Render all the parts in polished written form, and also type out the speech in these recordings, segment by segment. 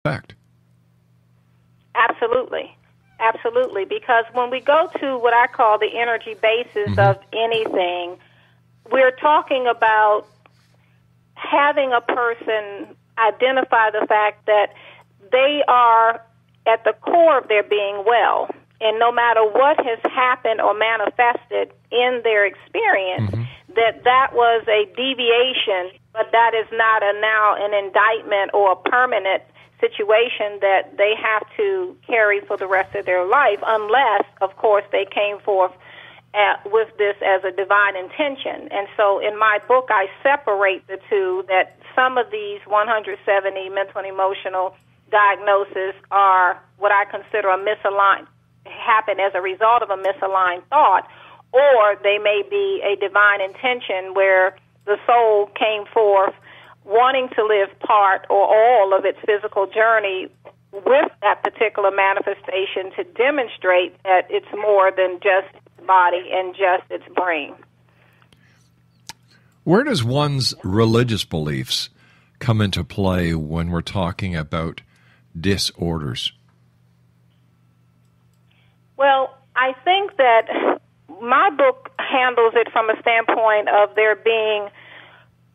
Fact. Absolutely. Absolutely. Because when we go to what I call the energy basis of anything, we're talking about having a person identify the fact that they are at the core of their being well. And no matter what has happened or manifested in their experience, that was a deviation, but that is not now an indictment or a permanent situation that they have to carry for the rest of their life, unless, of course, they came forth with this as a divine intention. And so in my book, I separate the two, that some of these 170 mental and emotional diagnoses are what I consider a misaligned, happen as a result of a misaligned thought, or they may be a divine intention where the soul came forth wanting to live part or all of its physical journey with that particular manifestation to demonstrate that it's more than just its body and just its brain. Where does one's religious beliefs come into play when we're talking about disorders? Well, I think that my book handles it from a standpoint of there being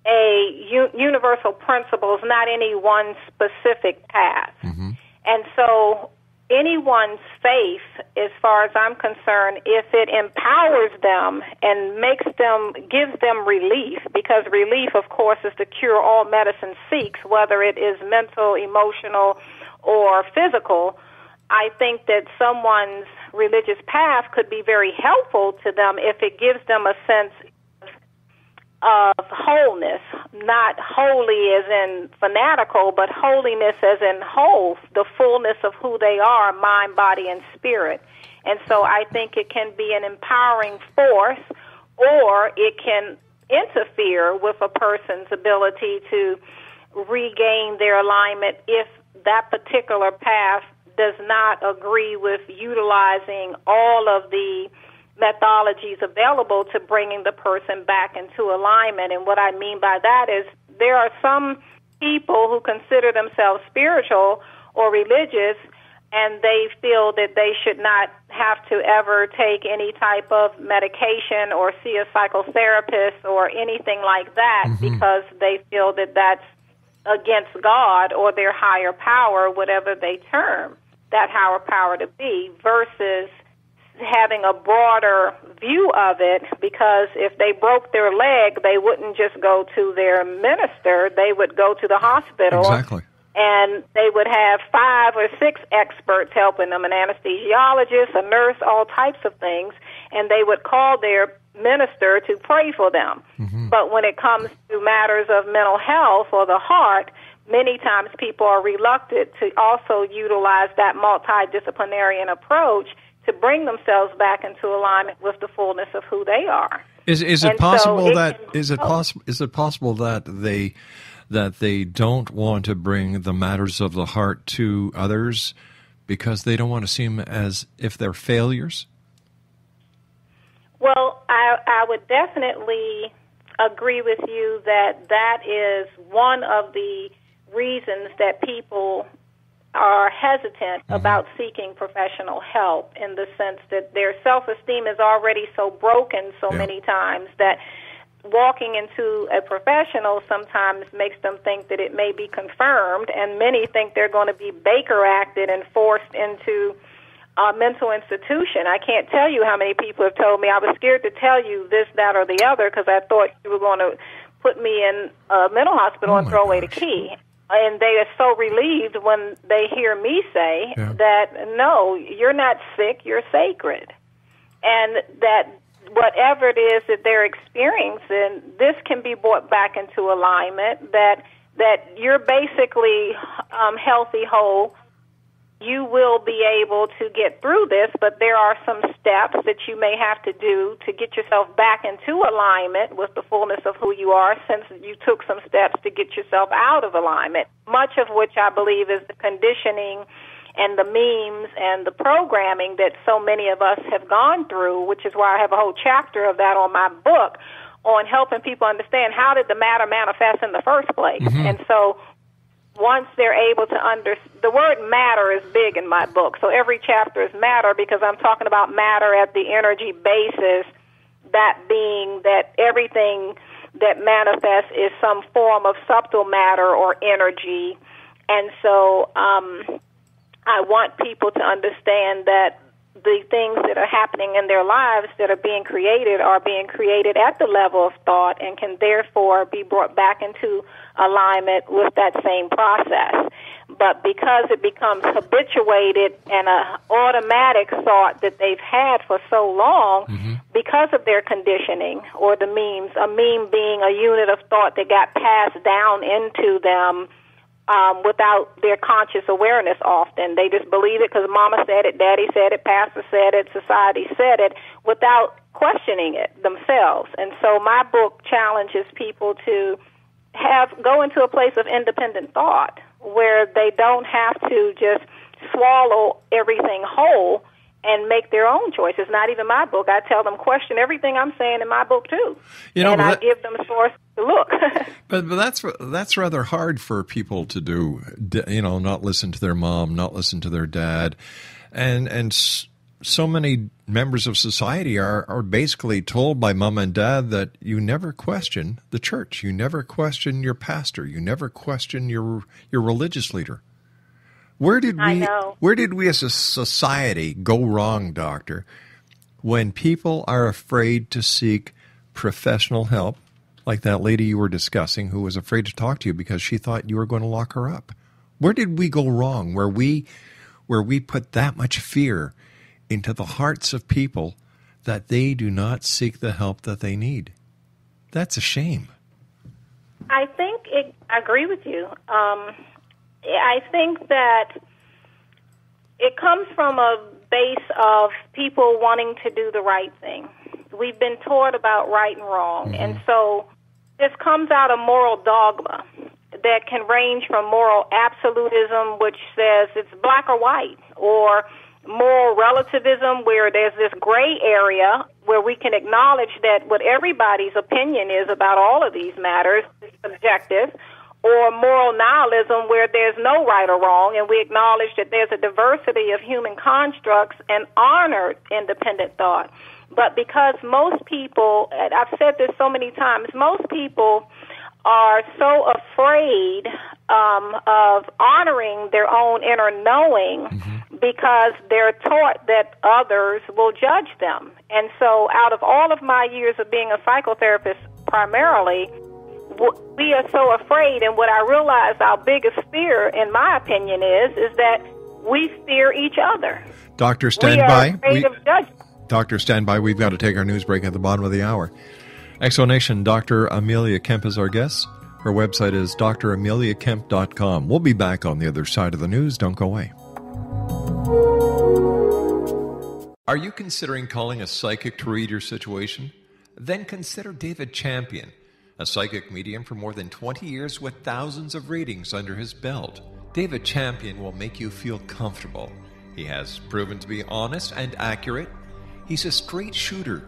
a universal principles, not any one specific path. And so anyone's faith, as far as I'm concerned, if it empowers them and gives them relief, because relief, of course, is the cure all medicine seeks, whether it is mental, emotional, or physical, I think that someone's religious path could be very helpful to them if it gives them a sense of wholeness, not holy as in fanatical, but holiness as in whole, the fullness of who they are, mind, body, and spirit. And so I think it can be an empowering force, or it can interfere with a person's ability to regain their alignment if that particular path does not agree with utilizing all of the methodologies available to bringing the person back into alignment. And what I mean by that is there are some people who consider themselves spiritual or religious, and they feel that they should not have to ever take any type of medication or see a psychotherapist or anything like that because they feel that that's against God or their higher power, whatever they term that higher power to be, versus having a broader view of it, because if they broke their leg, they wouldn't just go to their minister, they would go to the hospital. Exactly. And they would have 5 or 6 experts helping them, an anesthesiologist, a nurse, all types of things, and they would call their minister to pray for them. But when it comes to matters of mental health or the heart, many times people are reluctant to also utilize that multidisciplinary approach to bring themselves back into alignment with the fullness of who they are. Is it possible that they don't want to bring the matters of the heart to others because they don't want to seem as if they're failures? Well, I would definitely agree with you that that is one of the reasons that people are hesitant about seeking professional help, in the sense that their self-esteem is already so broken so many times that walking into a professional sometimes makes them think that it may be confirmed, and many think they're going to be Baker acted and forced into a mental institution. I can't tell you how many people have told me, I was scared to tell you this, that, or the other because I thought you were going to put me in a mental hospital and throw away the key. And they are so relieved when they hear me say that, no, you're not sick, you're sacred. And that whatever it is that they're experiencing, this can be brought back into alignment, that you're basically healthy, whole. You will be able to get through this, but there are some steps that you may have to do to get yourself back into alignment with the fullness of who you are, since you took some steps to get yourself out of alignment, much of which I believe is the conditioning and the memes and the programming that so many of us have gone through, which is why I have a whole chapter of that on my book on helping people understand how did the matter manifest in the first place. And so once they're able to the word matter is big in my book. So every chapter is matter because I'm talking about matter at the energy basis, that being that everything that manifests is some form of subtle matter or energy. And so I want people to understand that the things that are happening in their lives that are being created at the level of thought and can therefore be brought back into alignment with that same process. But because it becomes habituated and an automatic thought that they've had for so long, because of their conditioning or the memes, a meme being a unit of thought that got passed down into them without their conscious awareness often. They just believe it because mama said it, daddy said it, pastor said it, society said it, without questioning it themselves. And so my book challenges people to go into a place of independent thought where they don't have to just swallow everything whole and make their own choices. Not even my book. I tell them question everything I'm saying in my book too, and I give them a source to look. but that's rather hard for people to do. Not listen to their mom, not listen to their dad, and so many members of society are basically told by mom and dad that you never question the church, you never question your pastor, you never question your religious leader. Where did we as a society go wrong, Doctor, when people are afraid to seek professional help, like that lady you were discussing who was afraid to talk to you because she thought you were going to lock her up? Where did we go wrong where we put that much fear into the hearts of people that they do not seek the help that they need? That's a shame. I agree with you. I think that it comes from a base of people wanting to do the right thing. We've been taught about right and wrong, and so this comes out of moral dogma that can range from moral absolutism, which says it's black or white, or moral relativism, where there's this gray area where we can acknowledge that what everybody's opinion is about all of these matters is subjective, or moral nihilism, where there's no right or wrong, and we acknowledge that there's a diversity of human constructs and honor independent thought. But because most people, and I've said this so many times, most people are so afraid of honoring their own inner knowing because they're taught that others will judge them. And so out of all of my years of being a psychotherapist primarily, we are so afraid, and what I realize our biggest fear, in my opinion, is that we fear each other. Doctor, stand by. We are afraid of judgment. Doctor, stand by. We've got to take our news break at the bottom of the hour. Exonation, Dr. Amelia Kemp is our guest. Her website is drameliakemp.com. We'll be back on the other side of the news. Don't go away. Are you considering calling a psychic to read your situation? Then consider David Champion, a psychic medium for more than 20 years with thousands of readings under his belt. David Champion will make you feel comfortable. He has proven to be honest and accurate. He's a straight shooter.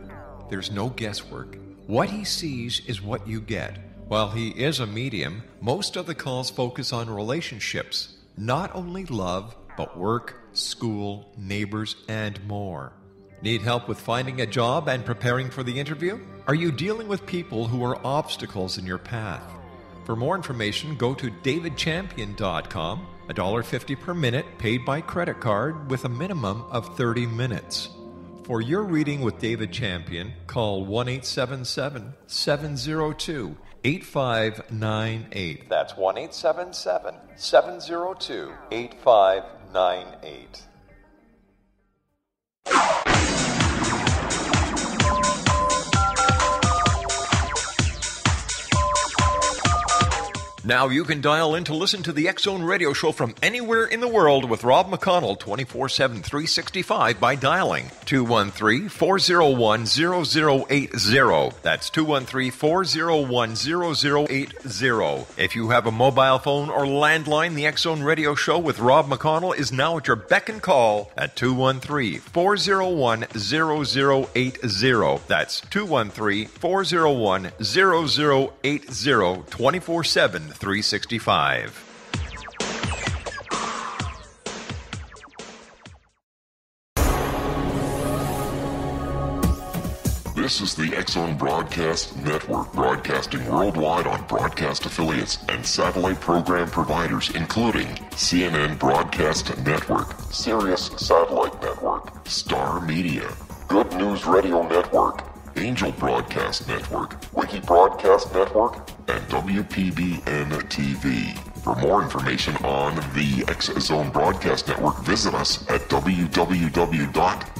There's no guesswork. What he sees is what you get. While he is a medium, most of the calls focus on relationships, not only love, but work, school, neighbors, and more. Need help with finding a job and preparing for the interview? Are you dealing with people who are obstacles in your path? For more information, go to davidchampion.com, $1.50 per minute paid by credit card with a minimum of 30 minutes. For your reading with David Champion, call 1-877-702-8598. That's 1-877-702-8598. Now you can dial in to listen to the X Zone Radio Show from anywhere in the world with Rob McConnell 24/7, 365 by dialing 213-401-0080. That's 213-401-0080. If you have a mobile phone or landline, the X Zone Radio Show with Rob McConnell is now at your beck and call at 213-401-0080. That's 213-401-0080, 24/7, 365. This is the X-Zone Broadcast Network, broadcasting worldwide on broadcast affiliates and satellite program providers, including CNN Broadcast Network, Sirius Satellite Network, Star Media, Good News Radio Network, Angel Broadcast Network, Wiki Broadcast Network, and WPBN TV. For more information on the X-Zone Broadcast Network, visit us at www.xzbn.net.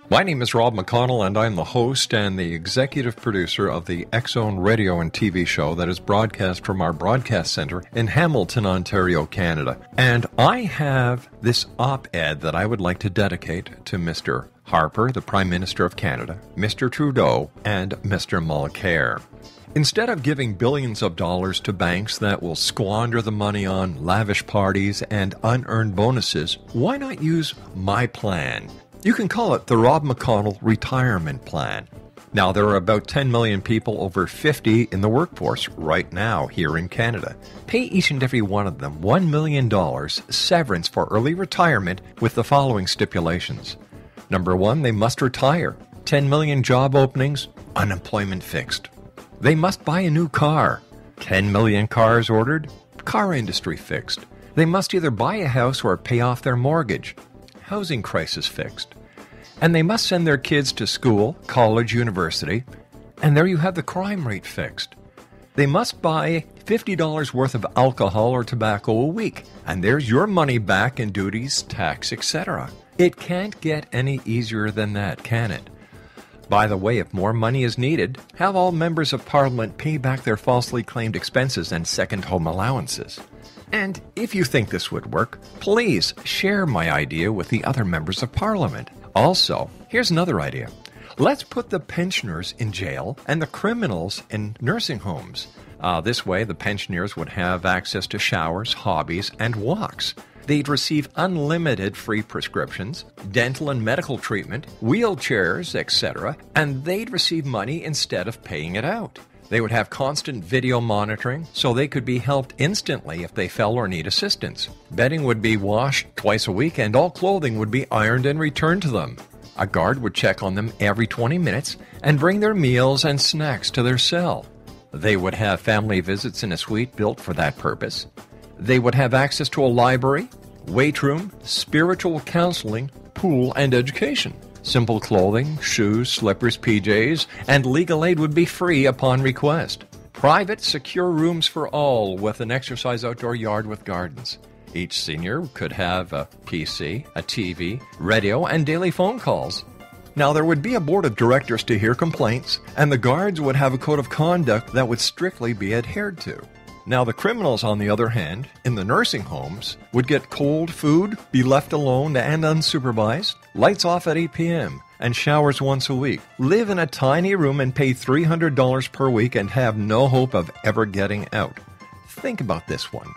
My name is Rob McConnell, and I'm the host and the executive producer of the X-Zone radio and TV show that is broadcast from our broadcast center in Hamilton, Ontario, Canada. And I have this op-ed that I would like to dedicate to Mr. Harper, the Prime Minister of Canada, Mr. Trudeau, and Mr. Mulcair. Instead of giving billions of dollars to banks that will squander the money on lavish parties and unearned bonuses, why not use my plan? You can call it the Rob McConnell Retirement Plan. Now, there are about 10 million people over 50 in the workforce right now here in Canada. Pay each and every one of them $1 million severance for early retirement with the following stipulations. Number one, they must retire. 10 million job openings, unemployment fixed. They must buy a new car. 10 million cars ordered, car industry fixed. They must either buy a house or pay off their mortgage. Housing crisis fixed. And they must send their kids to school, college, university, and there you have the crime rate fixed. They must buy $50 worth of alcohol or tobacco a week, and there's your money back in duties, tax, etc. It can't get any easier than that, can it? By the way, if more money is needed, have all members of Parliament pay back their falsely claimed expenses and second home allowances. And if you think this would work, please share my idea with the other members of Parliament. Also, here's another idea. Let's put the pensioners in jail and the criminals in nursing homes. This way, the pensioners would have access to showers, hobbies, and walks. They'd receive unlimited free prescriptions, dental and medical treatment, wheelchairs, etc., and they'd receive money instead of paying it out. They would have constant video monitoring, so they could be helped instantly if they fell or need assistance. Bedding would be washed twice a week, and all clothing would be ironed and returned to them. A guard would check on them every 20 minutes and bring their meals and snacks to their cell. They would have family visits in a suite built for that purpose. They would have access to a library, weight room, spiritual counseling, pool, and education. Simple clothing, shoes, slippers, PJs, and legal aid would be free upon request. Private, secure rooms for all with an exercise outdoor yard with gardens. Each senior could have a PC, a TV, radio, and daily phone calls. Now, there would be a board of directors to hear complaints, and the guards would have a code of conduct that would strictly be adhered to. Now, the criminals, on the other hand, in the nursing homes, would get cold food, be left alone and unsupervised, lights off at 8 p.m., and showers once a week, live in a tiny room and pay $300 per week and have no hope of ever getting out. Think about this one.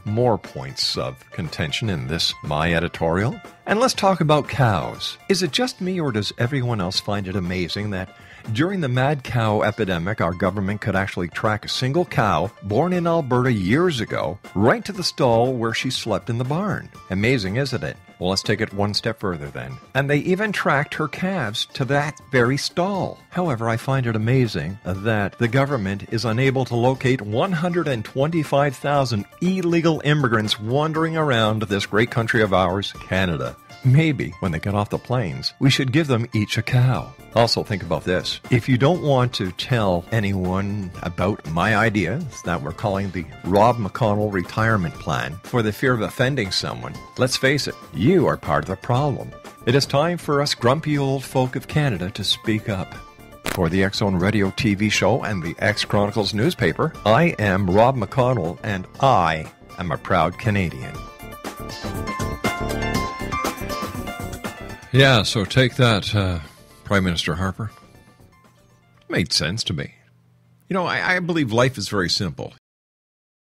More points of contention in this my editorial. And let's talk about cows. Is it just me, or does everyone else find it amazing that during the mad cow epidemic, our government could actually track a single cow born in Alberta years ago right to the stall where she slept in the barn? Amazing, isn't it? Well, let's take it one step further then. And they even tracked her calves to that very stall. However, I find it amazing that the government is unable to locate 125,000 illegal immigrants wandering around this great country of ours, Canada. Maybe, when they get off the planes, we should give them each a cow. Also, think about this. If you don't want to tell anyone about my ideas that we're calling the Rob McConnell Retirement Plan for the fear of offending someone, let's face it, you are part of the problem. It is time for us grumpy old folk of Canada to speak up. For the X-Zone Radio TV show and the X-Chronicles newspaper, I am Rob McConnell, and I am a proud Canadian. Yeah, so take that, Prime Minister Harper. Made sense to me. You know, I believe life is very simple.